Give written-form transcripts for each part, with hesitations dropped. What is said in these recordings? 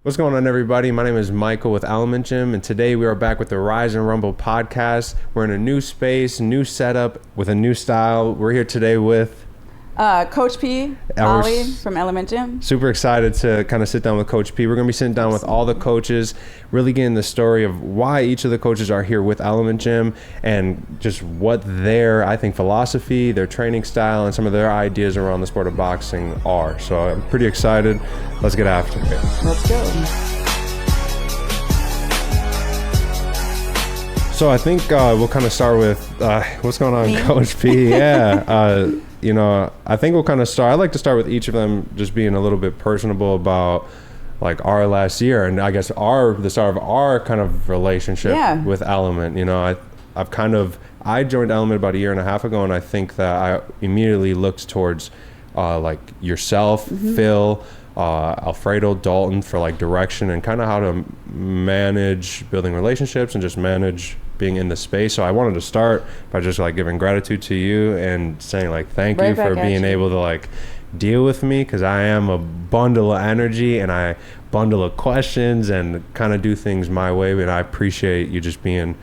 What's going on, everybody? My name is Michael with Element Gym, and today we are back with the Rise and Rumble podcast. We're in a new space, new setup, with a new style. We're here today with Coach P, Ollie from Element Gym. Super excited to kind of sit down with Coach P. We're going to be sitting down with all the coaches, really getting the story of why each of the coaches are here with Element Gym and just what their, I think, philosophy, their training style, and some of their ideas around the sport of boxing are. So I'm pretty excited. Let's get after it. Let's go. So I think we'll kind of start with what's going on, Coach P? Yeah. I think we'll kind of start. I like to start with each of them just being a little bit personable about like our last year, and I guess the start of our kind of relationship with Element. I joined Element about a year and a half ago, and I think that I immediately looked towards like yourself, Phil, Alfredo, Dalton for like direction and kind of how to manage building relationships and just manage being in the space. So I wanted to start by just like giving gratitude to you and saying like thank you for being able to like deal with me, because I am a bundle of energy and I bundle of questions and kind of do things my way, but I appreciate you just being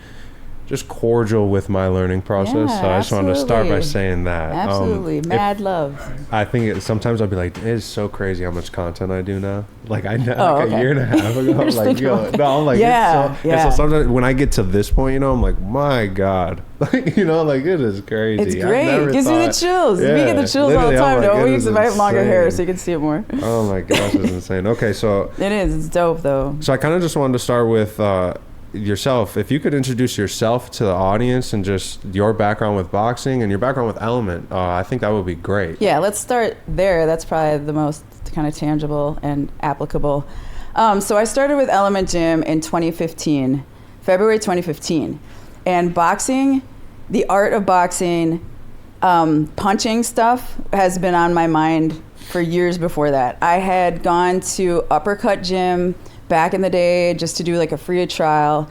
just cordial with my learning process. So I just wanted to start by saying that. Absolutely. Mad love. I think sometimes I'll be like, it is so crazy how much content I do now. Like I know a year and a half ago, I'm like, so sometimes when I get to this point, I'm like, my God, like, like it is crazy. It's great. It gives you the chills. Yeah, we get the chills all the time. No, we I have longer hair so you can see it more. Oh my gosh, it's insane. Okay, so. It is. It's dope though. So I kind of just wanted to start with, yourself. If you could introduce yourself to the audience and just your background with boxing and your background with Element, I think that would be great. Yeah, let's start there. That's probably the most kind of tangible and applicable. So I started with Element Gym in February 2015. And boxing, the art of boxing, punching stuff has been on my mind for years before that. I had gone to Uppercut Gym back in the day just to do like a free trial,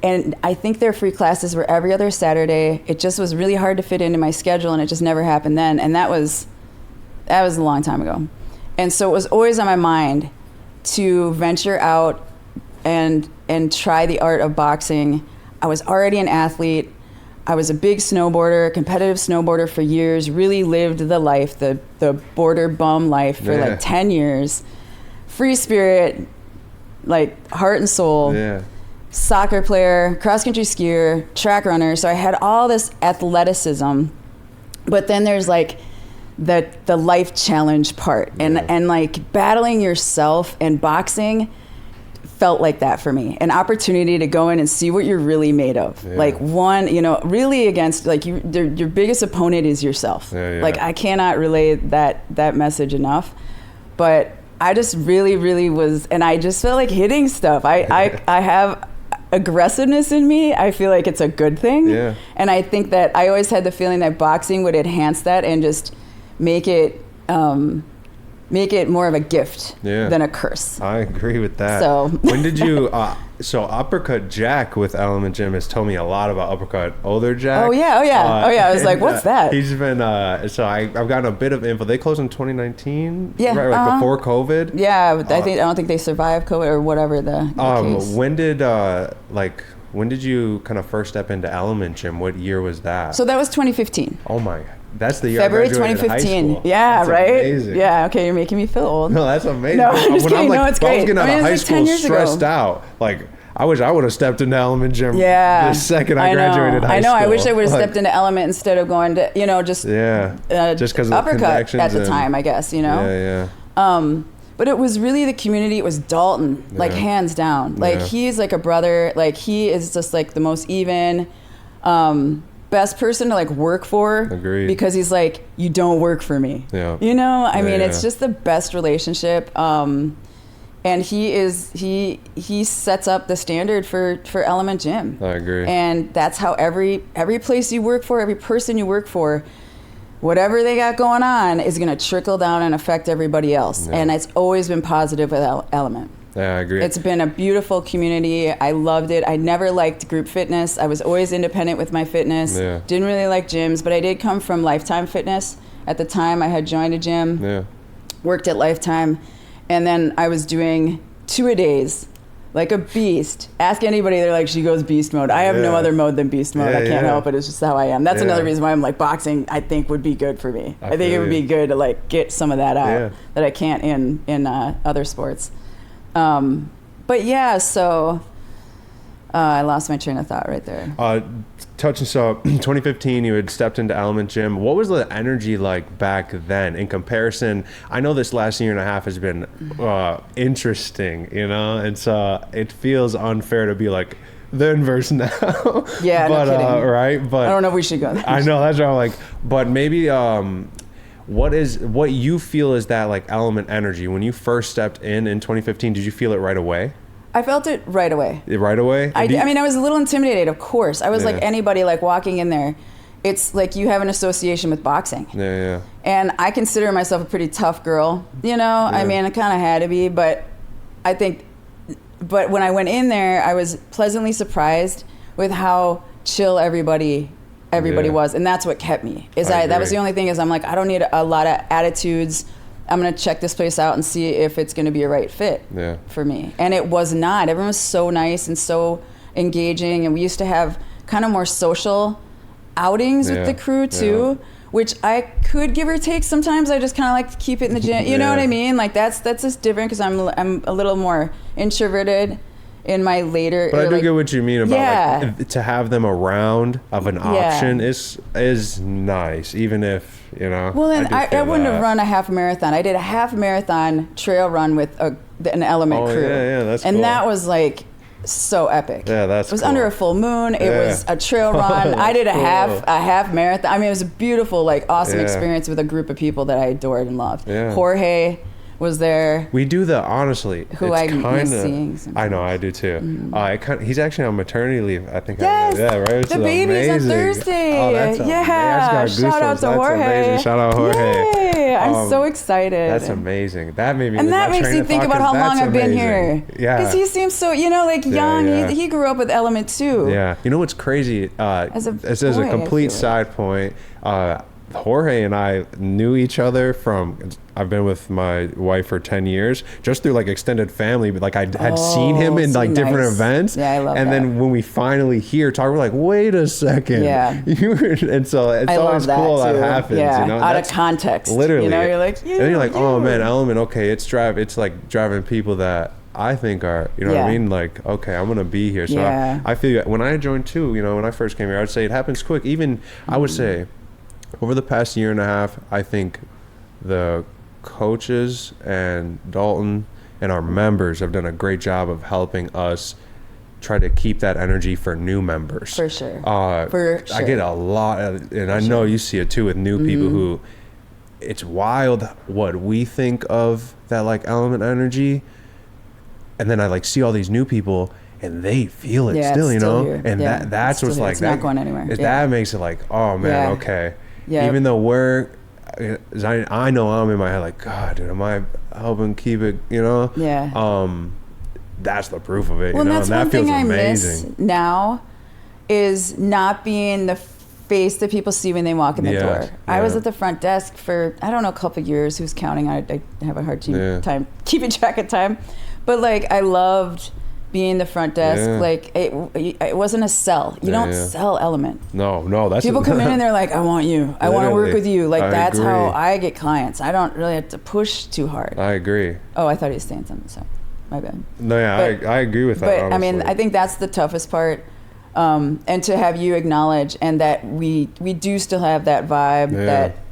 and I think their free classes were every other Saturday. It just was really hard to fit into my schedule, and it just never happened then, and that was a long time ago. And so it was always on my mind to venture out and try the art of boxing. I was already an athlete. I was a big snowboarder, competitive snowboarder for years, really lived the life, the border bum life for like 10 years. Free spirit, like heart and soul, soccer player, cross-country skier, track runner. So I had all this athleticism, but then there's like the life challenge part, and like battling yourself, and boxing felt like that for me. An opportunity to go in and see what you're really made of. Like really against like your biggest opponent is yourself. Like I cannot relay that message enough, but I just really, really was, and I just felt like hitting stuff. I have aggressiveness in me. I feel like it's a good thing. Yeah. And I think that I always had the feeling that boxing would enhance that and just make it more of a gift than a curse. I agree with that. So when did you, so Uppercut Jack with Element Gym has told me a lot about Uppercut Older Jack. Oh yeah. I was like, what's that? He's been, so I've gotten a bit of info. They closed in 2019, right? Like before COVID. Yeah, I don't think they survived COVID or whatever the case. When did you kind of first step into Element Gym? What year was that? So that was 2015. Oh my. That's the year February I graduated 2015. high school. Yeah, that's right? Amazing. Yeah, okay, you're making me feel old. No, that's amazing. No, I'm just kidding. It's great. I was getting out of high school stressed out. Like, I wish I would have stepped into Element Gym the second I graduated high school. I wish I would have stepped into Element instead of going to, just because of Uppercut at the time, I guess, Yeah. But it was really the community. It was Dalton, like hands down. Like he's like a brother. Like he is just like the most even, best person to like work for. Agreed. Because he's like, you don't work for me. Yeah. I mean, it's just the best relationship. And he sets up the standard for Element Gym. I agree. And that's how every place you work for, every person you work for, whatever they got going on is going to trickle down and affect everybody else. Yeah. And it's always been positive with Element. Yeah, I agree. It's been a beautiful community. I loved it. I never liked group fitness. I was always independent with my fitness. Yeah. Didn't really like gyms, but I did come from Lifetime Fitness. At the time, I had joined a gym, worked at Lifetime, and then I was doing two-a-days, like a beast. Ask anybody, they're like, she goes beast mode. I have no other mode than beast mode. I can't help it. It's just how I am. That's another reason why I'm like, boxing, I think would be good for me. I think it would be good to like get some of that out that I can't in other sports. But yeah, so I lost my train of thought right there. Touching, so 2015, you had stepped into Element Gym. What was the energy like back then in comparison? I know this last year and a half has been interesting, you know, and so it feels unfair to be like then versus now. Yeah, but, no kidding. Right? But I don't know if we should go there. I know, that's what I'm like, but maybe what you feel is that like Element energy when you first stepped in 2015? Did you feel it right away? I felt it right away. Right away? I mean, I was a little intimidated, of course. I was like anybody, like walking in there. It's like you have an association with boxing. Yeah. And I consider myself a pretty tough girl, you know? I mean, I kind of had to be, but when I went in there, I was pleasantly surprised with how chill everybody was. And that's what kept me. That was the only thing is I'm like, I don't need a lot of attitudes. I'm going to check this place out and see if it's going to be a right fit for me. And it was not. Everyone was so nice and so engaging. And we used to have kind of more social outings with the crew too, which I could give or take. Sometimes I just kind of like to keep it in the gym. You know what I mean? Like that's just different because I'm a little more introverted in my later. But I do get what you mean about like, to have them around of an option is nice, even if, you know. Well, then I wouldn't have run a half marathon. I did a half marathon trail run with an Element crew. Yeah, that's and cool. that was like so epic. Yeah, that's It was under a full moon. It was a trail run. I did a half marathon. I mean, it was a beautiful, like, awesome experience with a group of people that I adored and loved. Yeah. Jorge was there. We do the honestly. Who I miss seeing sometimes. I know, I do too. He's actually on maternity leave. I think. Yes, right. The baby's on Thursday. Oh, that's amazing. Shout out to Jorge. Amazing. Shout out Jorge. Yay! I'm so excited. That's amazing. That made me. And that makes me think about how long I've been here. Yeah. Because he seems so, like young. Yeah. He grew up with Element too. Yeah. You know what's crazy? As a complete side point. Jorge and I knew each other from, I've been with my wife for 10 years, just through like extended family, but like I had seen him in like different events. Yeah, I love that. And then when we finally hear talk, we're like, wait a second. Yeah. And so it's always cool that happens. Yeah. You know? Out of context. Literally. You know, you're like, and then you're like, oh man, Element, okay, it's like driving people that I think are, you know what I mean? Like, okay, I'm going to be here. So I feel when I joined too, when I first came here, I'd say it happens quick. Even I would say, over the past year and a half, I think the coaches and Dalton and our members have done a great job of helping us try to keep that energy for new members. For sure. I get a lot, and I know you see it too with new people who, it's wild what we think of that like Element energy, and then I like see all these new people and they feel it still, you know? Here. And that's what's like, it's not going anywhere. That makes it like, oh man, okay. Yeah. Even though I know I'm in my head like, God, dude, am I helping keep it, Yeah. That's the proof of it. Well, and that's that one feels thing amazing. I miss now is not being the face that people see when they walk in the door. Yeah. I was at the front desk for, I don't know, a couple of years. Who's counting? I have a hard time keeping track of time. But like, I loved being the front desk. Like it wasn't a sell. You don't sell Element. No, that's people come in and they're like, I want you. I want to work with you. Like that's agree. how I get clients. I don't really have to push too hard. I agree. Oh, I thought he was saying something. Sorry, my bad. No, I agree with that. But honestly. I mean, I think that's the toughest part. And to have you acknowledge and that we do still have that vibe,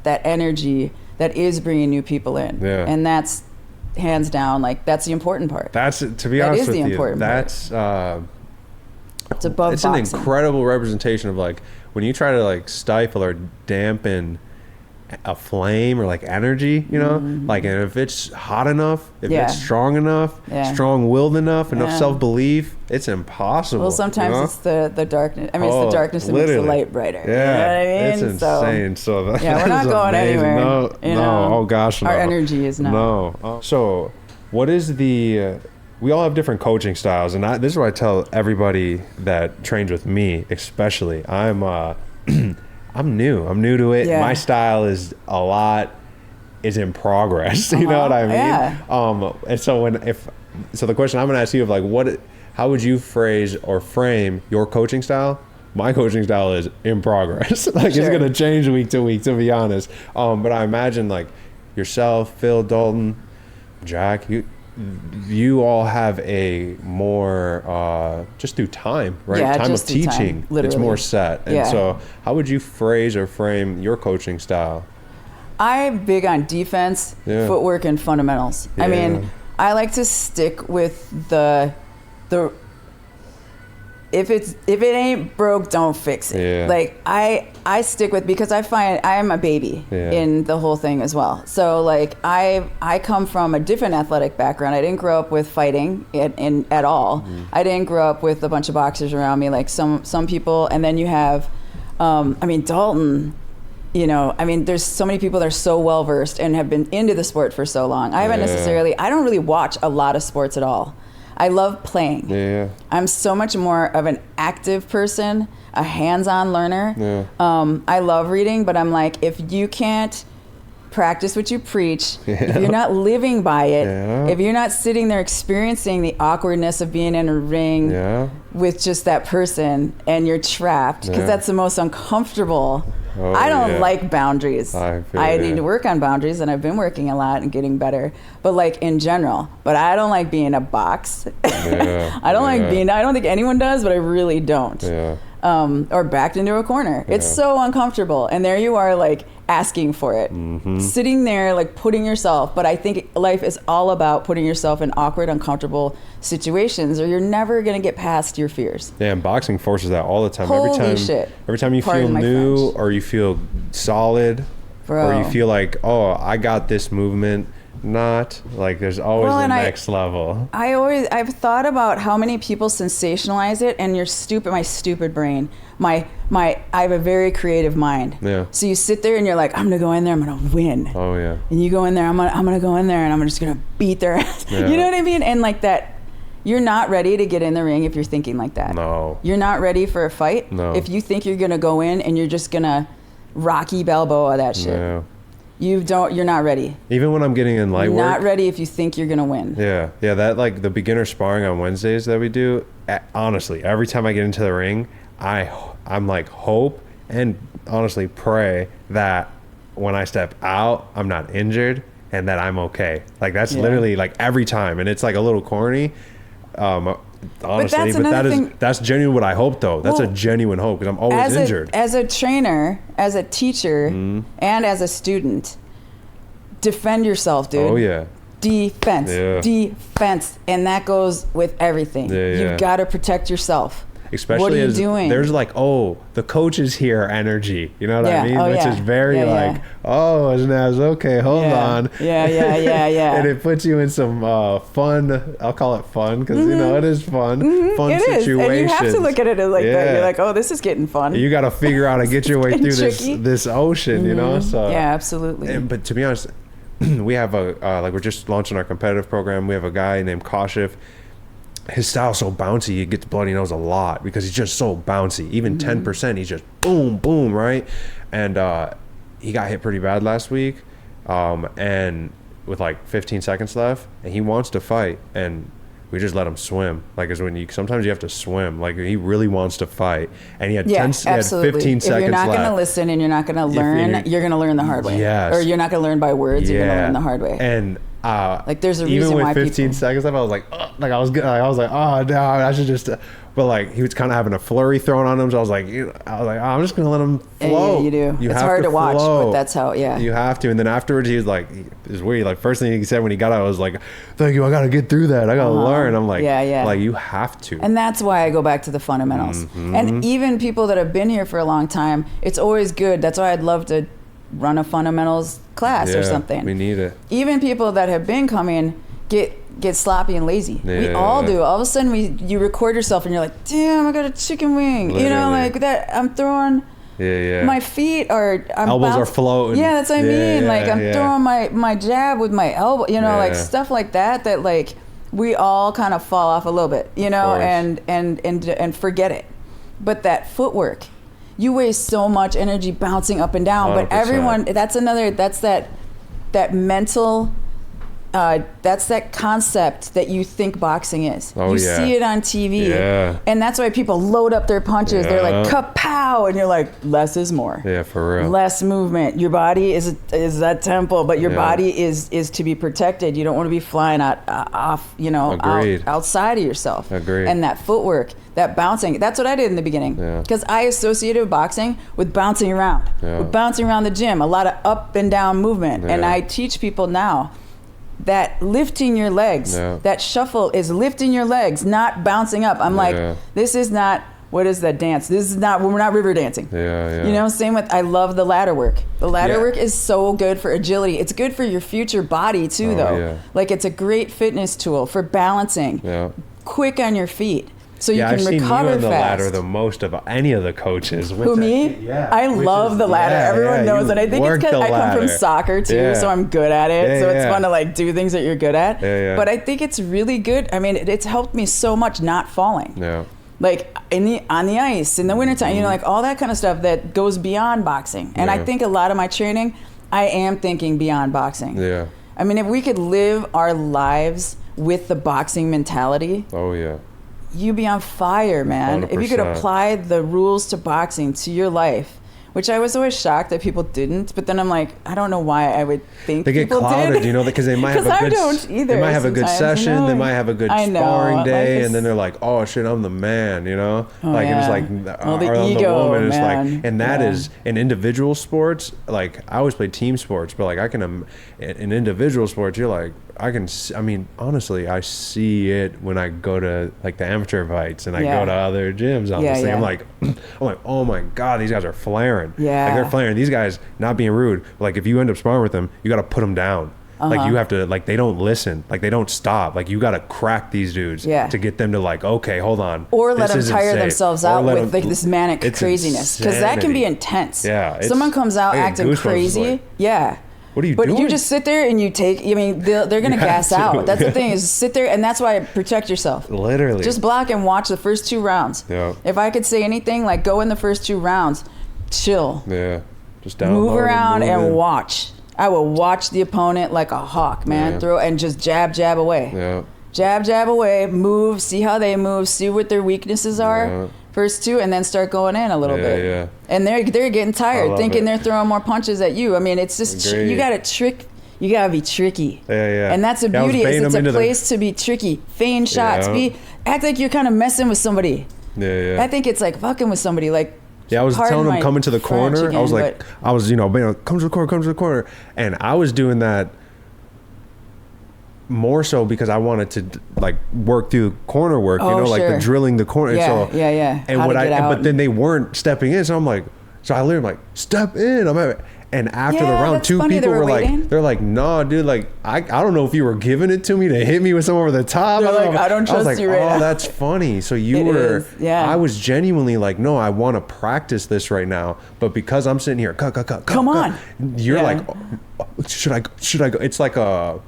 that energy that is bringing new people in. Yeah. And that's hands down, like that's the important part. That's, to be honest with you, that's it's above it's boxing. An incredible representation of like when you try to like stifle or dampen a flame or like energy, like, and if it's hot enough, if it's strong enough, strong-willed enough self-belief, it's impossible. Well, sometimes it's the darkness. I mean, it's the darkness that makes the light brighter. Yeah, you know what I mean? It's insane. So we're not going anywhere. No. Oh gosh, no. Our energy is not. No. So, what is the? We all have different coaching styles, and this is what I tell everybody that trains with me, especially. I'm new. I'm new to it. Yeah. My style is in progress. You know what I mean? Yeah. And so if so the question I'm going to ask you of like, how would you phrase or frame your coaching style? My coaching style is in progress. Like it's going to change week to week, to be honest. But I imagine like yourself, Phil, Dalton, Jack, you all have a more just through time, right? Yeah, time of just through teaching. time, literally. It's more set. And so how would you phrase or frame your coaching style? I'm big on defense, footwork, and fundamentals. I mean, I like to stick with the if it ain't broke, don't fix it. Yeah. Like I stick with, because I find I am a baby in the whole thing as well. So like I come from a different athletic background. I didn't grow up with fighting at all. Mm-hmm. I didn't grow up with a bunch of boxers around me like some people. And then you have, Dalton. There's so many people that are so well versed and have been into the sport for so long. I don't really watch a lot of sports at all. I love playing. Yeah. I'm so much more of an active person, a hands-on learner. Yeah. I love reading, but I'm like, if you can't practice what you preach, if you're not living by it, if you're not sitting there experiencing the awkwardness of being in a ring with just that person and you're trapped, because that's the most uncomfortable. I don't like boundaries. I need to work on boundaries, and I've been working a lot and getting better. But like in general, I don't like being in a box. I don't think anyone does, but I really don't. Yeah. Or backed into a corner. It's so uncomfortable. And there you are, like asking for it, sitting there, like putting yourself. But I think life is all about putting yourself in awkward, uncomfortable situations, or you're never going to get past your fears. Yeah, and boxing forces that all the time. Holy shit. Every time you feel new or you feel solid, or you feel like, oh, I got this movement. Not like there's always the next level. I've thought about how many people sensationalize it, and my stupid brain, I have a very creative mind. Yeah. So you sit there and you're like, I'm gonna go in there, I'm gonna win. Oh yeah. And you go in there, I'm gonna go in there and I'm just gonna beat their ass. Yeah. You know what I mean? And like that, you're not ready to get in the ring if you're thinking like that. No. You're not ready for a fight. No. If you think you're gonna go in and you're just gonna Rocky Balboa that shit. Yeah. You're not ready. Even when I'm getting in light work. Not ready if you think you're going to win. Yeah. Yeah. That like the beginner sparring on Wednesdays that we do, honestly, every time I get into the ring, I'm like hope and honestly pray that when I step out, I'm not injured and that I'm okay. Like that's literally like every time. And it's like a little corny. Honestly, but that's genuine what I hope though. That's a genuine hope because I'm always injured. As a trainer, as a teacher, and as a student, defend yourself, dude. Oh yeah. Defense. And that goes with everything. You've got to protect yourself. Especially what are you doing? There's like, oh, the coach is here energy. You know what I mean? Which is very oh, Naz, okay, hold on. Yeah. And it puts you in some fun, I'll call it fun, because, it is fun. Fun it situations. Is. And you have to look at it like that. You're like, oh, this is getting fun. You got to figure out how to get your way through this ocean, you know? So yeah, absolutely. But to be honest, we have we're just launching our competitive program. We have a guy named Kashif. His style's so bouncy, he gets bloody nose a lot because he's just so bouncy. Even 10%, he's just boom, boom, right? And he got hit pretty bad last week, and with like 15 seconds left, and he wants to fight, and we just let him swim. Like, is when sometimes you have to swim. Like, he really wants to fight, and he had 15 seconds left. If you're not going to listen and you're not going to learn, you're going to learn the hard way. Yes. Or you're not going to learn by words. You're going to learn the hard way. And like there's a reason why even with 15 seconds left, I was like, I was like, oh no, I should just. But like he was kind of having a flurry thrown on him, so I was like, I'm just gonna let him flow. Yeah, you do. It's hard to watch, but that's how. Yeah. You have to, and then afterwards, he was like, it was weird. Like first thing he said when he got out, I was like, thank you, I gotta get through that. I gotta learn. I'm like, like you have to. And that's why I go back to the fundamentals. And even people that have been here for a long time, it's always good. That's why I'd love to run a fundamentals class or something. We need it. Even people that have been coming get sloppy and lazy. We all do. All of a sudden you record yourself and you're like, damn, I got a chicken wing. Literally. You know, like that I'm throwing my feet are elbows are floating. Yeah, that's what I mean. Like I'm throwing my jab with my elbow, like stuff like that like we all kind of fall off a little bit, and forget it. But that footwork, you waste so much energy bouncing up and down, 100%. But everyone, that's that mental that's that concept that you think boxing is. Oh, you see it on TV. Yeah. And that's why people load up their punches. They're like, kapow! And you're like, less is more. Yeah, for real. Less movement. Your body is that temple, but your body is to be protected. You don't want to be flying off, outside of yourself. Agreed. And that footwork, that bouncing. That's what I did in the beginning. Because I associated boxing with bouncing around. With bouncing around the gym. A lot of up and down movement. And I teach people now that lifting your legs, that shuffle is lifting your legs, not bouncing up. I'm like, this is not, what is that dance? This is not, we're not river dancing. Same with, I love the ladder work. The ladder work is so good for agility. It's good for your future body too, though. Like, it's a great fitness tool for balancing, quick on your feet. So you can recover fast. I've seen you on the ladder the most of any of the coaches. Who, me? Yeah. I love the ladder. Everyone knows it. I think it's because I come from soccer too, so I'm good at it. So it's fun to like do things that you're good at. But I think it's really good. I mean, it's helped me so much not falling. Like on the ice in the wintertime, like all that kind of stuff that goes beyond boxing. And I think a lot of my training, I am thinking beyond boxing. I mean, if we could live our lives with the boxing mentality. You'd be on fire, man. 100%. If you could apply the rules to boxing to your life, which I was always shocked that people didn't. But then I'm like, I don't know why I would think they get people clouded, did. Because they might have a good. Don't either. They might have a good session. They might have a good sparring day, and then they're like, "Oh shit, I'm the man," It was like, the ego, the woman is man. like, and that is in individual sports. Like I always play team sports, but like I can, in individual sports, you're like. Honestly, I see it when I go to like the amateur fights and I go to other gyms. Honestly, I'm like, oh my God, these guys are flaring. Like they're flaring. These guys, not being rude, like if you end up sparring with them, you got to put them down. Like you have to, like they don't listen, like they don't stop. Like you got to crack these dudes to get them to like, okay, hold on. Or let them tire themselves out with like this manic craziness, because that can be intense. Someone comes out acting crazy. What are you doing? But you just sit there and you take, they're going to gas out. That's the thing, is sit there, and that's why I protect yourself. Literally. Just block and watch the first 2 rounds. If I could say anything, like go in the first 2 rounds, chill. Just down. Move around and watch. I will watch the opponent like a hawk, man. Throw and just jab away. Jab away, move, see how they move, see what their weaknesses are. First 2, and then start going in a little bit. And they're getting tired, thinking they're throwing more punches at you. I mean, it's just you gotta be tricky. And that's the beauty. It's a place to be tricky. Feign shots. Act like you're kind of messing with somebody. I think it's like fucking with somebody. Like I was telling them coming to the corner. I was like, come to the corner, and I was doing that. More so because I wanted to like work through corner work, the drilling the corner. But then they weren't stepping in, so I'm like, I literally like step in. And after the round, 2 people were like, they're like, nah, dude, like I don't know if you were giving it to me to hit me with someone over the top. I don't trust you right now. Oh, that's funny. So I was genuinely like, no, I want to practice this right now, but because I'm sitting here, come on, you're like, should I go? It's like a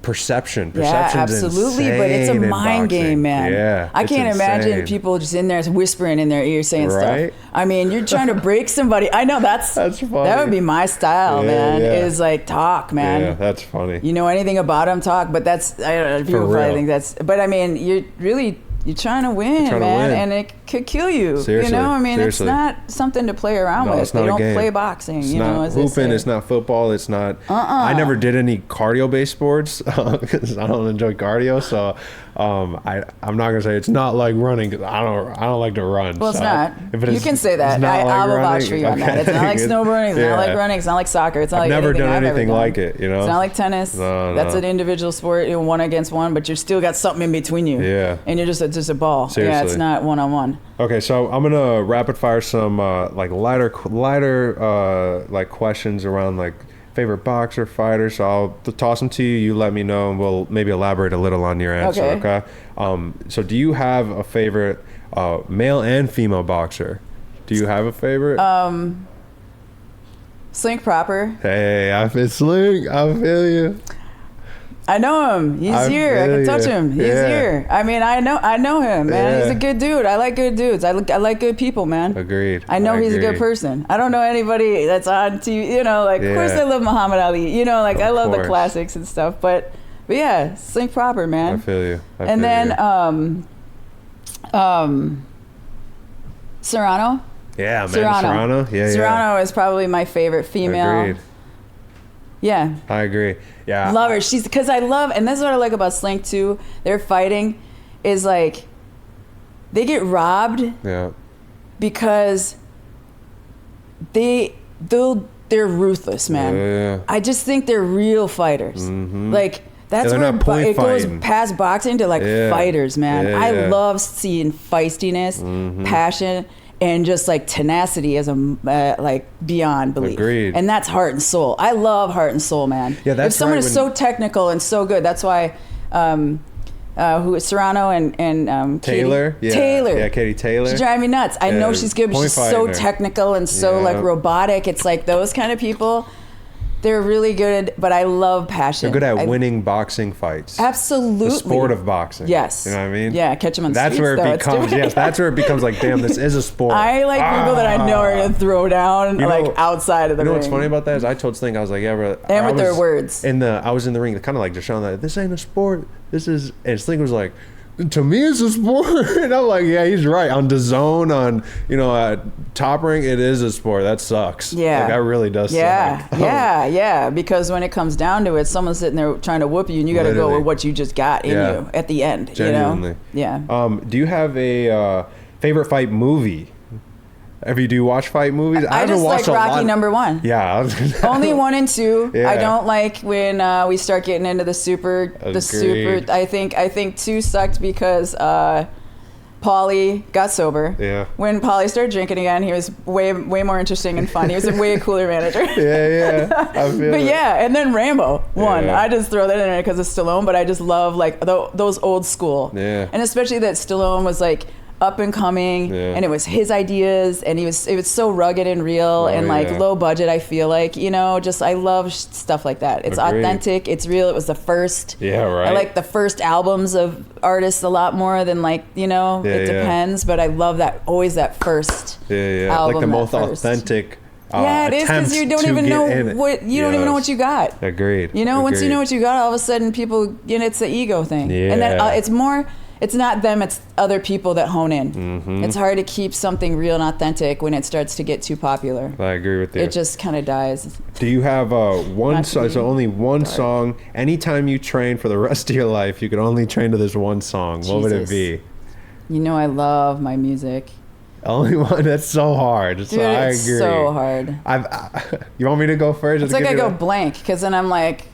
perception. Absolutely, but it's a mind game, man. I can't imagine people just in there whispering in their ear saying stuff. I mean, you're trying to break somebody. I know that's funny. That would be my style, man. Is like talk, man. Yeah, that's funny. You know anything about them, talk. But that's people probably think that's. But I mean, you're trying to win, man, and it could kill you. Seriously, it's not something to play around with. They don't play boxing. It's not hooping. It's not football. It's not. I never did any cardio-based sports because I don't enjoy cardio. So I'm not gonna say it's not like running, because I don't like to run. Well, it's not. You can say that. I will vouch for you on that. It's not like snowboarding. It's not like running. It's not like soccer. It's not like never done anything like it. It's not like tennis. That's an individual sport, 1 against 1, but you still got something in between you. And you're just a ball. Seriously. Yeah, it's not 1-on-1. Okay, so I'm gonna rapid fire some like lighter like questions around like favorite boxer, fighter. So I'll toss them to you. You let me know, and we'll maybe elaborate a little on your answer. Okay. So do you have a favorite male and female boxer? Do you have a favorite? Slink Proper. Hey, I feel Slink. I feel you. I know him. He's here. I can touch him. He's here. I mean, I know him, man. Yeah. He's a good dude. I like good dudes. I like good people, man. Agreed. I know he's a good person. I don't know anybody that's on TV, you know, like, of course I love Muhammad Ali, you know, like, I love the classics and stuff, but yeah, think proper, man. I feel you. And then, Serrano. Yeah, man. Serrano. Yeah, Serrano is probably my favorite female. Agreed. Yeah. I agree. Yeah. Love her. She's, because I love, and this is what I like about Slink too, their fighting is like, they get robbed. Yeah. Because they're ruthless, man. Yeah. I just think they're real fighters. Mm-hmm. Like, that's where it goes past boxing to like fighters, man. I love seeing feistiness, passion, and just like tenacity as a like beyond belief. Agreed. And that's heart and soul. I love heart and soul, man. Yeah, that's if someone is so technical and so good, that's why who is Serrano and Taylor? Katie. Taylor. Yeah, Katie Taylor. She drives me nuts. I know she's good, but she's so technical and so like robotic. It's like those kind of people. They're really good, but I love passion. They're good at winning boxing fights. Absolutely. The sport of boxing. Yes. You know what I mean? Yeah, catch them on the streets, where it becomes, that's where it becomes like, damn, this is a sport. I like people that I know are going to throw down like outside of the ring. You know what's funny about that is I told Slink, I was like, yeah, bro. And with their words. I was in the ring, kind of like just showing that this ain't a sport. This is, and Slink was like, to me it's a sport. And I'm like, yeah, he's right. On DAZN, on Top Rank, it is a sport. That sucks. Yeah, like, that really does suck. Yeah, because when it comes down to it, someone's sitting there trying to whoop you and you got to go with what you just got in you at the end. Genuinely. You know? Yeah. Do you have a favorite fight movie? Do you watch fight movies? I just like Rocky #1. Yeah. Only 1 and 2. Yeah. I don't like when we start getting into the super. I think 2 sucked because Paulie got sober. Yeah. When Paulie started drinking again, he was way more interesting and fun. He was a way cooler manager. Yeah. I feel but it. Yeah, and then Rambo won. Yeah. I just throw that in there because of Stallone, but I just love like those old school. Yeah. And especially that Stallone was like up and coming, and it was his ideas, and it was so rugged and real and like low budget. I feel like, just I love stuff like that. It's authentic, it's real. It was the first. Yeah, right. I like the first albums of artists a lot more than like it depends, but I love that, always that first album, like the most authentic. It is, because you don't even know what don't even know what you got. Agreed. Once you know what you got, all of a sudden people, it's the ego thing, and then it's more. It's not them, it's other people that hone in. Mm-hmm. It's hard to keep something real and authentic when it starts to get too popular. I agree with you. It just kind of dies. Do you have one song, so only one song, anytime you train for the rest of your life, you could only train to this one song, what would it be? I love my music. Only one? That's so hard. Dude, I agree. It's so hard. You want me to go first? It's like I go blank, because then I'm like,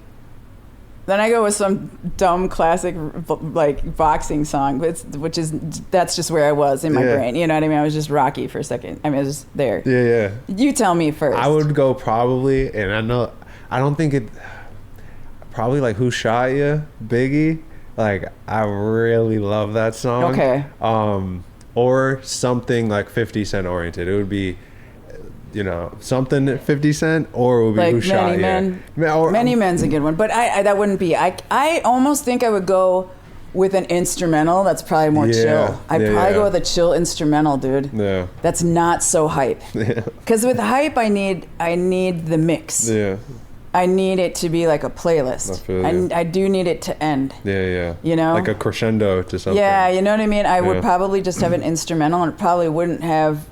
then I go with some dumb classic like boxing song, that's just where I was in my brain. You know what I mean? I was just Rocky for a second. I mean, I was just there. Yeah. You tell me first. I would go probably, and I don't think it. Probably like Who Shot Ya, Biggie. Like, I really love that song. Okay. Or something like 50 Cent oriented. It would be, something 50 Cent, or it would be like Who Shot Ya. Many Men's a good one, but I that wouldn't be. I almost think I would go with an instrumental that's probably more chill. I'd probably go with a chill instrumental, dude. Yeah. That's not so hype. Yeah. Because with hype, I need the mix. Yeah. I need it to be like a playlist. I do need it to end. Yeah. Like a crescendo to something. Yeah, you know what I mean? I would probably just have an instrumental, and it probably wouldn't have.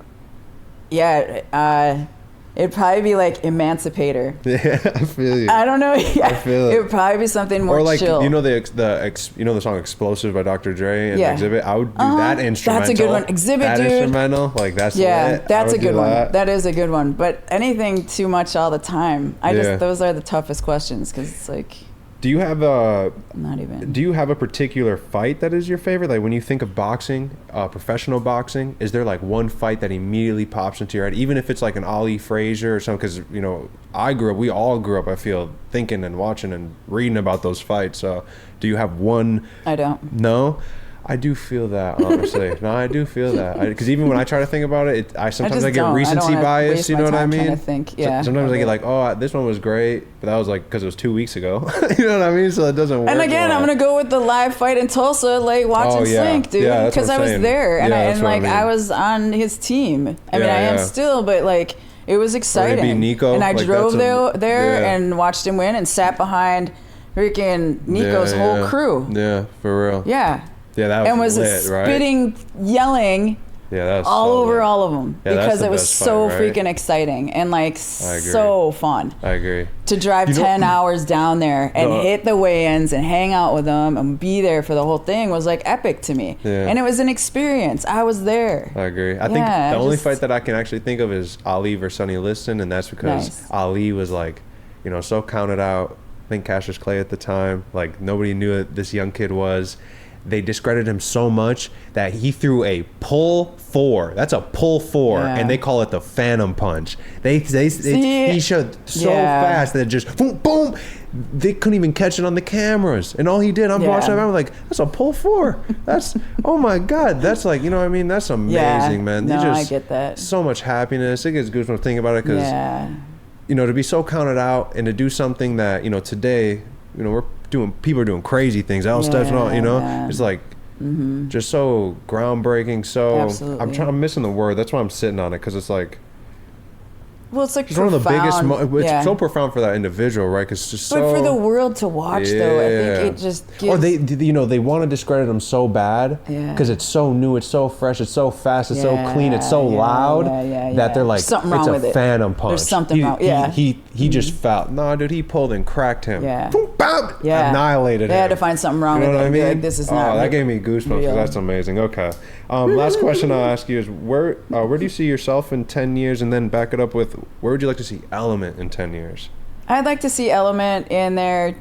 It'd probably be like Emancipator. Yeah, I feel you. I don't know. Yeah. I feel it. It would probably be something more chill. Or like, the song Explosive by Dr. Dre and Exhibit? I would do that instrumental. That's a good one. Exhibit, dude. Instrumental, like that's lit. That's a good one. That is a good one. But anything too much all the time, those are the toughest questions, because it's like. Do you have a not particular fight that is your favorite? Like when you think of boxing, professional boxing, is there like one fight that immediately pops into your head, even if it's like an Ali Frazier or something? Because we all grew up, I feel, thinking and watching and reading about those fights. Do you have one? I don't. No. I do feel that, honestly. No, I do feel that. Because even when I try to think about it, sometimes I get recency bias. You know what I mean? Sometimes I get like, oh, this one was great, but that was like because it was 2 weeks ago. You know what I mean? So it doesn't work. And again, I'm gonna go with the live fight in Tulsa, like watching Slink, dude, because I was there, and I was on his team. I mean, I am still, but like it was exciting. Nico, and I drove there and watched him win, and sat behind freaking Nico's whole crew. Yeah, for real. Yeah. Yeah, that was lit, spitting, yelling all over all of them because it was so freaking exciting and like so fun. I agree. To drive 10 hours down there and hit the weigh-ins and hang out with them and be there for the whole thing was like epic to me. Yeah. And it was an experience. I was there. I agree. I think the only fight that I can actually think of is Ali versus Sonny Liston, and that's because Ali was like, you know, so counted out. I think Cassius Clay at the time, like nobody knew what this young kid was. They discredited him so much that he threw a pull 4. That's a pull 4, and they call it the Phantom Punch. He showed so fast that just boom, boom. They couldn't even catch it on the cameras, and all he did, I'm watching. I'm like, that's a pull 4. That's oh my god. That's like, you know what I mean? That's amazing, man. No, I get that. So much happiness. It gets goosebumps thinking about it because you know, to be so counted out and to do something that, you know, today, you know, people are doing crazy things. Steps and all, you know, it's like just so groundbreaking. So I'm missing the word. That's why I'm sitting on it, because it's like, well, it's like it's one of the biggest. It's so profound for that individual, right? Because it's just so. But for the world to watch, though, I think it just gives. Or they want to discredit them so bad because it's so new, it's so fresh, it's so fast, it's so clean, it's so loud that they're like, something wrong with it. Phantom punch. There's something wrong. He just felt. Nah, dude, he pulled and cracked him. Boom, bam, annihilated him. They had to find something wrong with it. I mean? Like, this is not. Oh, that gave me goosebumps. That's amazing. Okay. Last question I'll ask you is where do you see yourself in 10 years, and then back it up with where would you like to see Element in 10 years? I'd like to see Element in their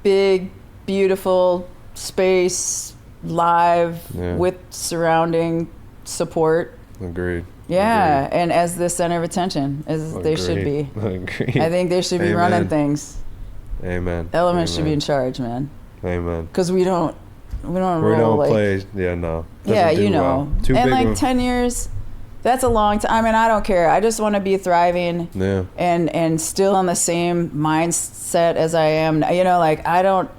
big, beautiful space, live, with surrounding support. Agreed. Yeah, and as the center of attention, as they should be. Agreed. I think they should be running things. Amen. Element should be in charge, man. Amen. Because we don't play. Yeah, no. You know. Too and big like 10 years, that's a long time. I mean, I don't care. I just want to be thriving and still on the same mindset as I am. You know, like I don't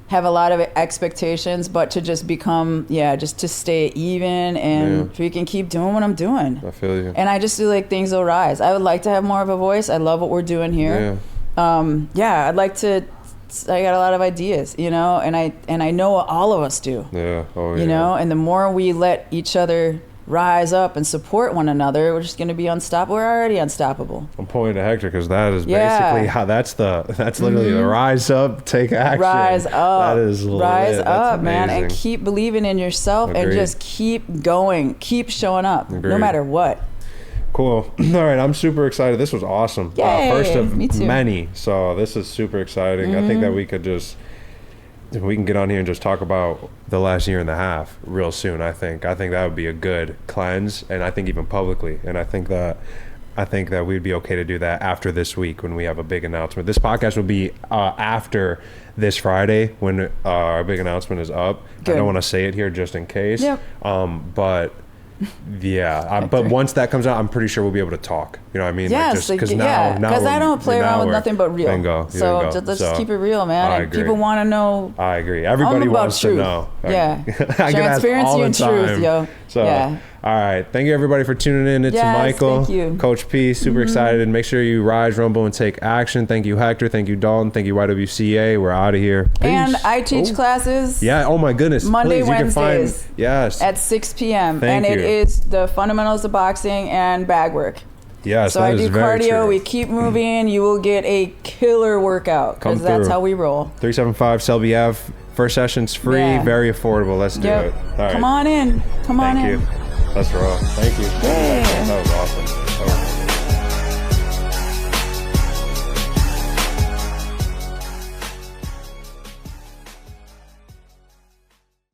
have a lot of expectations, but to just become, just to stay even and we can keep doing what I'm doing. I feel you. And I just feel like things will rise. I would like to have more of a voice. I love what we're doing here. I'd like to. I got a lot of ideas, you know, and I know all of us do. You know, and the more we let each other rise up and support one another, we're just going to be unstoppable. We're already unstoppable. I'm pointing to Hector because that is basically how that's literally the rise up, take action. Rise up. That is lit. Rise up, man, and keep believing in yourself and just keep going, keep showing up, no matter what. Cool. All right, I'm super excited. This was awesome. First of me too. Many. So this is super exciting. I think that we can get on here and just talk about the last year and a half real soon. I think that would be a good cleanse, and I think even publicly. And I think that we'd be okay to do that after this week when we have a big announcement. This podcast will be after this Friday when our big announcement is up. Good. I don't want to say it here just in case. Yep. But but once that comes out, I'm pretty sure we'll be able to talk. You know what I mean? Yes, because I don't play around with nothing but real. Bingo. So let's keep it real, man. I agree. People want to know. I agree. Everybody wants to know. Yeah. Transparency and truth, yo. So, all right. Thank you, everybody, for tuning in. It's Michael, thank you. Coach P. Super excited. Make sure you rise, rumble, and take action. Thank you, Hector. Thank you, Dalton. Thank you, YWCA. We're out of here. Peace. And I teach classes. Yeah. Oh, my goodness. Monday, Please, Wednesdays. At 6 p.m. Thank you. It is the fundamentals of boxing and bag work. Yes, so I do cardio. We keep moving. You will get a killer workout because that's how we roll. 375 Selby Ave. First session's free. Very affordable. Let's do it. All right. Come on in. Thank you. That's raw. Thank you. Yeah. That was awesome.